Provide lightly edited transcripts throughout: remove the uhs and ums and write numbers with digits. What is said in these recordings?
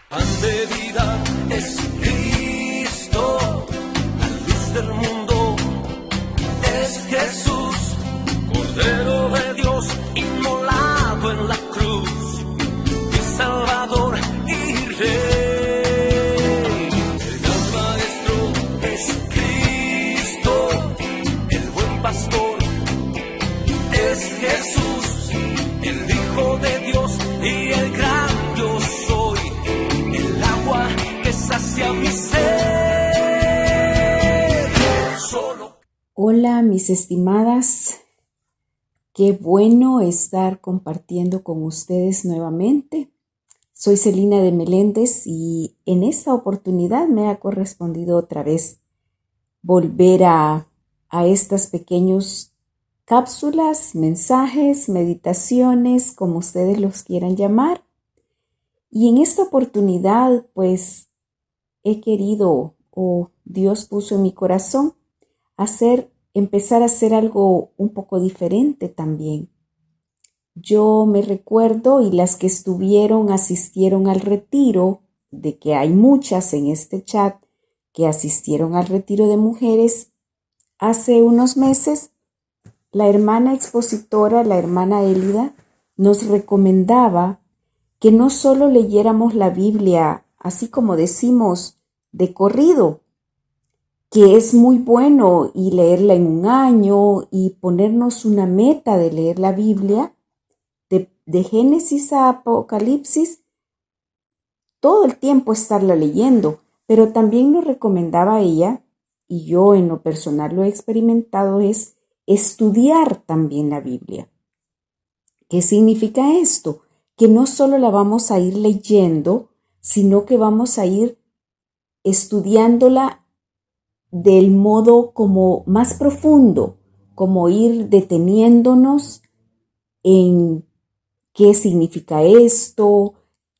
Pan de vida es Cristo, la luz del mundo es Jesús, Cordero de Dios, inmolado en la cruz, mi Salvador y Rey. El gran Maestro es Cristo, el buen pastor es Jesús, el Hijo de Dios y el gran yo soy, el agua que sacia mi sed. Solo. Hola, mis estimadas. Qué bueno estar compartiendo con ustedes nuevamente. Soy Celina de Meléndez y en esta oportunidad me ha correspondido otra vez volver a estas pequeñas cápsulas, mensajes, meditaciones, como ustedes los quieran llamar. Y en esta oportunidad, pues, he querido, o Dios puso en mi corazón, empezar a hacer algo un poco diferente también. Yo me recuerdo, y las que asistieron al retiro, de que hay muchas en este chat que asistieron al retiro de mujeres, hace unos meses, la hermana expositora, la hermana Élida, nos recomendaba que no solo leyéramos la Biblia, así como decimos, de corrido, que es muy bueno y leerla en un año y ponernos una meta de leer la Biblia, de Génesis a Apocalipsis, todo el tiempo estarla leyendo, pero también nos recomendaba ella, y yo en lo personal lo he experimentado, es estudiar también la Biblia. ¿Qué significa esto? Que no solo la vamos a ir leyendo, sino que vamos a ir estudiándola del modo como más profundo, como ir deteniéndonos en qué significa esto,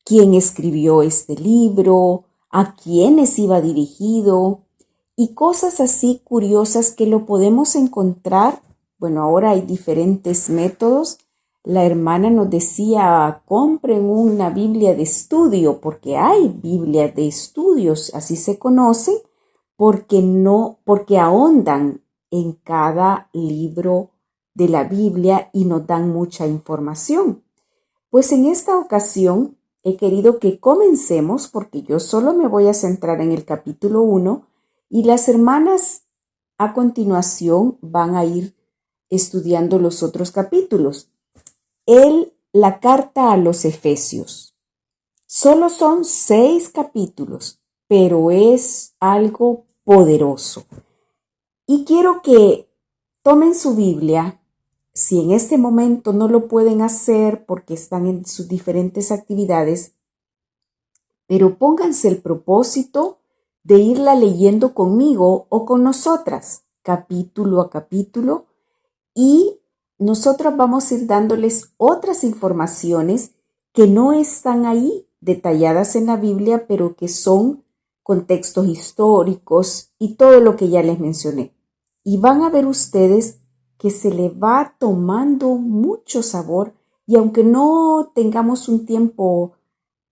quién escribió este libro, a quiénes iba dirigido y cosas así curiosas que lo podemos encontrar. Bueno, ahora hay diferentes métodos. La hermana nos decía, compren una Biblia de estudio, porque hay Biblia de estudios, así se conocen, porque ahondan en cada libro de la Biblia y nos dan mucha información. Pues en esta ocasión he querido que comencemos, porque yo solo me voy a centrar en el capítulo 1 y las hermanas a continuación van a ir estudiando los otros capítulos. La carta a los Efesios. Solo son 6 capítulos, pero es algo poderoso. Y quiero que tomen su Biblia, si en este momento no lo pueden hacer porque están en sus diferentes actividades, pero pónganse el propósito de irla leyendo conmigo o con nosotras, capítulo a capítulo, y nosotros vamos a ir dándoles otras informaciones que no están ahí detalladas en la Biblia, pero que son contextos históricos y todo lo que ya les mencioné. Y van a ver ustedes que se le va tomando mucho sabor, y aunque no tengamos un tiempo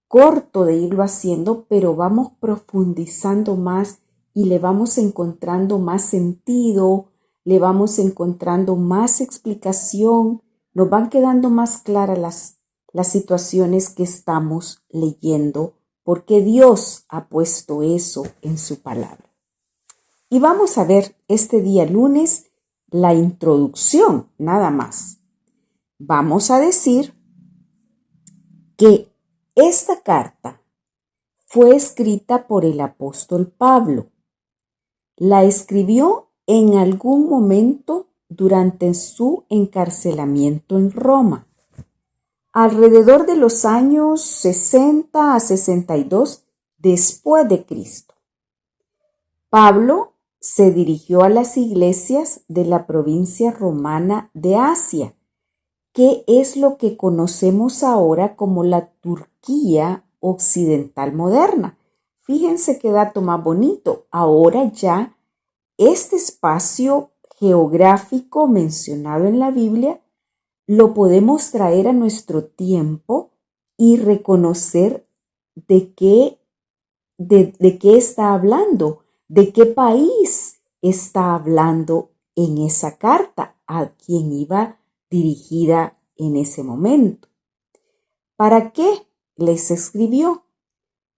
corto de irlo haciendo, pero vamos profundizando más y le vamos encontrando más sentido, le vamos encontrando más explicación, nos van quedando más claras las situaciones que estamos leyendo, porque Dios ha puesto eso en su palabra. Y vamos a ver este día lunes la introducción, nada más. Vamos a decir que esta carta fue escrita por el apóstol Pablo. La escribió en algún momento durante su encarcelamiento en Roma, alrededor de los años 60 a 62 después de Cristo. Pablo se dirigió a las iglesias de la provincia romana de Asia, que es lo que conocemos ahora como la Turquía occidental moderna. Fíjense qué dato más bonito. Ahora ya este espacio geográfico mencionado en la Biblia lo podemos traer a nuestro tiempo y reconocer de qué está hablando, de qué país está hablando en esa carta, a quien iba dirigida en ese momento. ¿Para qué les escribió?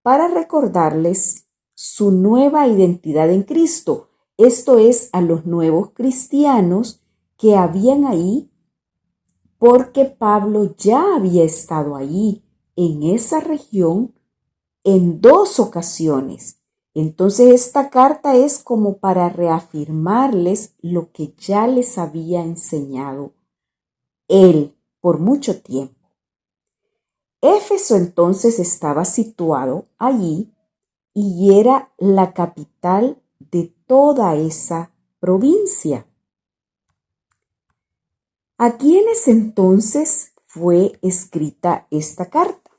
Para recordarles su nueva identidad en Cristo. Esto es, a los nuevos cristianos que habían ahí, porque Pablo ya había estado allí, en esa región, en 2 ocasiones. Entonces esta carta es como para reafirmarles lo que ya les había enseñado él por mucho tiempo. Éfeso entonces estaba situado allí y era la capital de toda esa provincia. ¿A quiénes entonces fue escrita esta carta?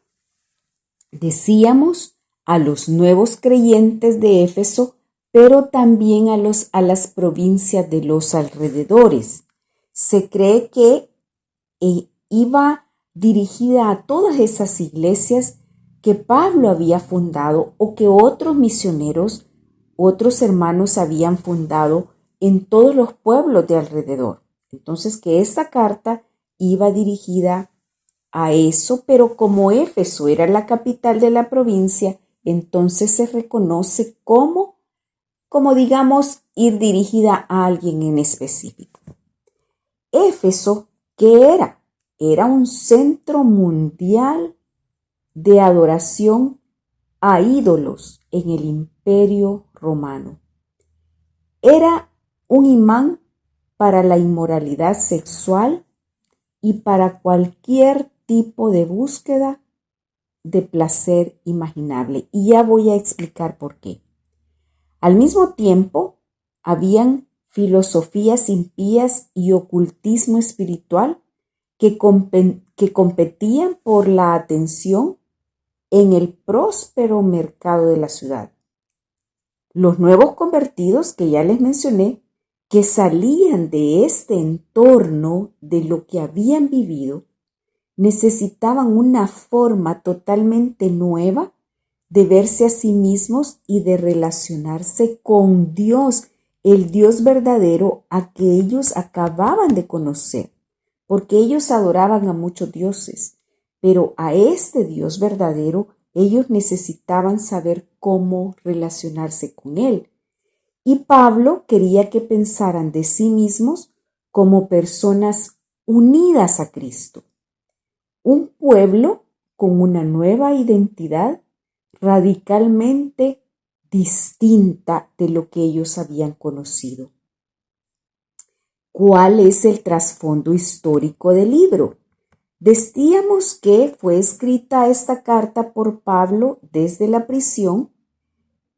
Decíamos a los nuevos creyentes de Éfeso, pero también a las provincias de los alrededores. Se cree que iba dirigida a todas esas iglesias que Pablo había fundado o que otros misioneros, otros hermanos habían fundado en todos los pueblos de alrededor. Entonces, que esta carta iba dirigida a eso, pero como Éfeso era la capital de la provincia, entonces se reconoce como digamos, ir dirigida a alguien en específico. Éfeso, ¿qué era? Era un centro mundial de adoración a ídolos en el Imperio Romano. Era un imán para la inmoralidad sexual y para cualquier tipo de búsqueda de placer imaginable. Y ya voy a explicar por qué. Al mismo tiempo, habían filosofías impías y ocultismo espiritual que competían por la atención en el próspero mercado de la ciudad. Los nuevos convertidos que ya les mencioné, que salían de este entorno de lo que habían vivido, necesitaban una forma totalmente nueva de verse a sí mismos y de relacionarse con Dios, el Dios verdadero a que ellos acababan de conocer, porque ellos adoraban a muchos dioses, pero a este Dios verdadero ellos necesitaban saber cómo relacionarse con Él. Y Pablo quería que pensaran de sí mismos como personas unidas a Cristo, un pueblo con una nueva identidad radicalmente distinta de lo que ellos habían conocido. ¿Cuál es el trasfondo histórico del libro? Decíamos que fue escrita esta carta por Pablo desde la prisión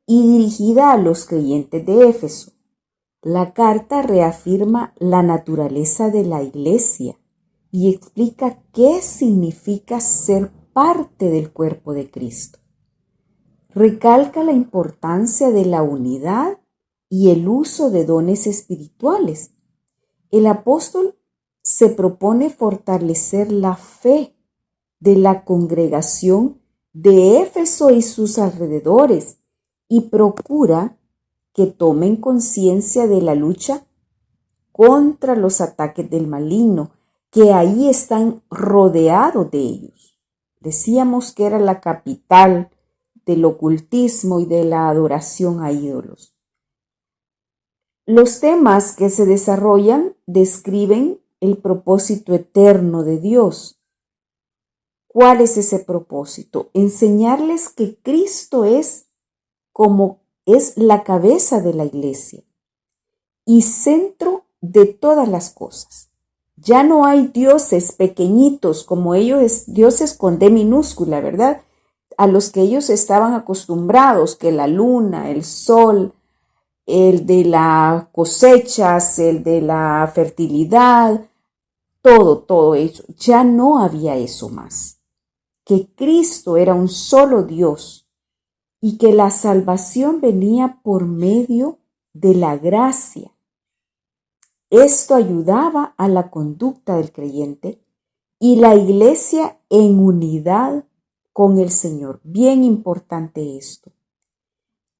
y dirigida a los creyentes de Éfeso. La carta reafirma la naturaleza de la iglesia y explica qué significa ser parte del cuerpo de Cristo. Recalca la importancia de la unidad y el uso de dones espirituales. El apóstol se propone fortalecer la fe de la congregación de Éfeso y sus alrededores y procura que tomen conciencia de la lucha contra los ataques del maligno, que ahí están rodeados de ellos. Decíamos que era la capital del ocultismo y de la adoración a ídolos. Los temas que se desarrollan describen el propósito eterno de Dios. ¿Cuál es ese propósito? Enseñarles que Cristo es la cabeza de la iglesia y centro de todas las cosas. Ya no hay dioses pequeñitos como ellos, dioses con D minúscula, ¿verdad? A los que ellos estaban acostumbrados, que la luna, el sol, el de las cosechas, el de la fertilidad, todo eso. Ya no había eso más. Que Cristo era un solo Dios y que la salvación venía por medio de la gracia. Esto ayudaba a la conducta del creyente y la iglesia en unidad con el Señor. Bien importante esto.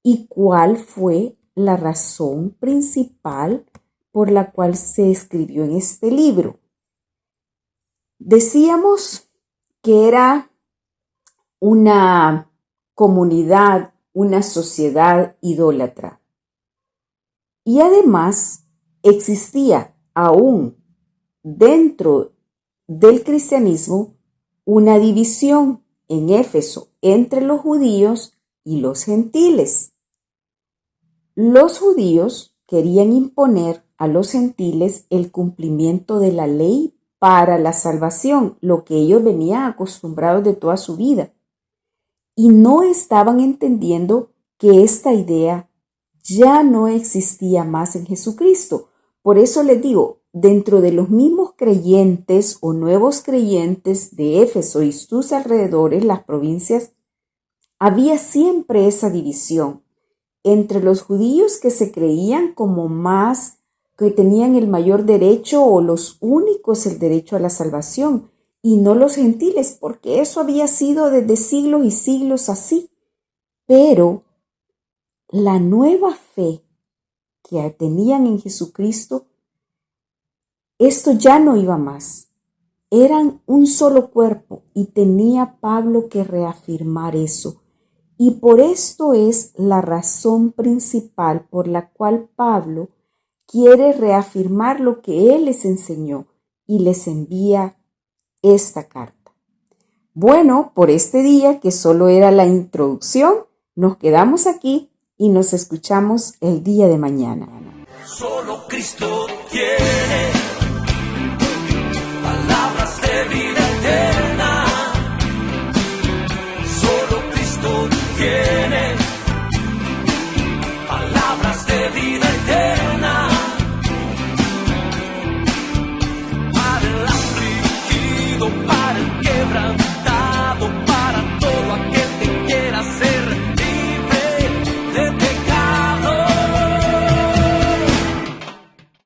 ¿Y cuál fue la razón principal por la cual se escribió en este libro? Decíamos que era una comunidad, una sociedad idólatra. Y además existía aún dentro del cristianismo una división en Éfeso entre los judíos y los gentiles. Los judíos querían imponer a los gentiles el cumplimiento de la ley para la salvación, lo que ellos venían acostumbrados de toda su vida. Y no estaban entendiendo que esta idea ya no existía más en Jesucristo. Por eso les digo, dentro de los mismos creyentes o nuevos creyentes de Éfeso y sus alrededores, las provincias, había siempre esa división entre los judíos que se creían como más, que tenían el mayor derecho o los únicos el derecho a la salvación, y no los gentiles, porque eso había sido desde siglos y siglos así. Pero la nueva fe que tenían en Jesucristo, esto ya no iba más. Eran un solo cuerpo y tenía Pablo que reafirmar eso. Y por esto es la razón principal por la cual Pablo quiere reafirmar lo que él les enseñó y les envía esta carta. Bueno, por este día, que solo era la introducción, nos quedamos aquí y nos escuchamos el día de mañana. Solo Cristo tiene palabras de vida eterna. Solo Cristo tiene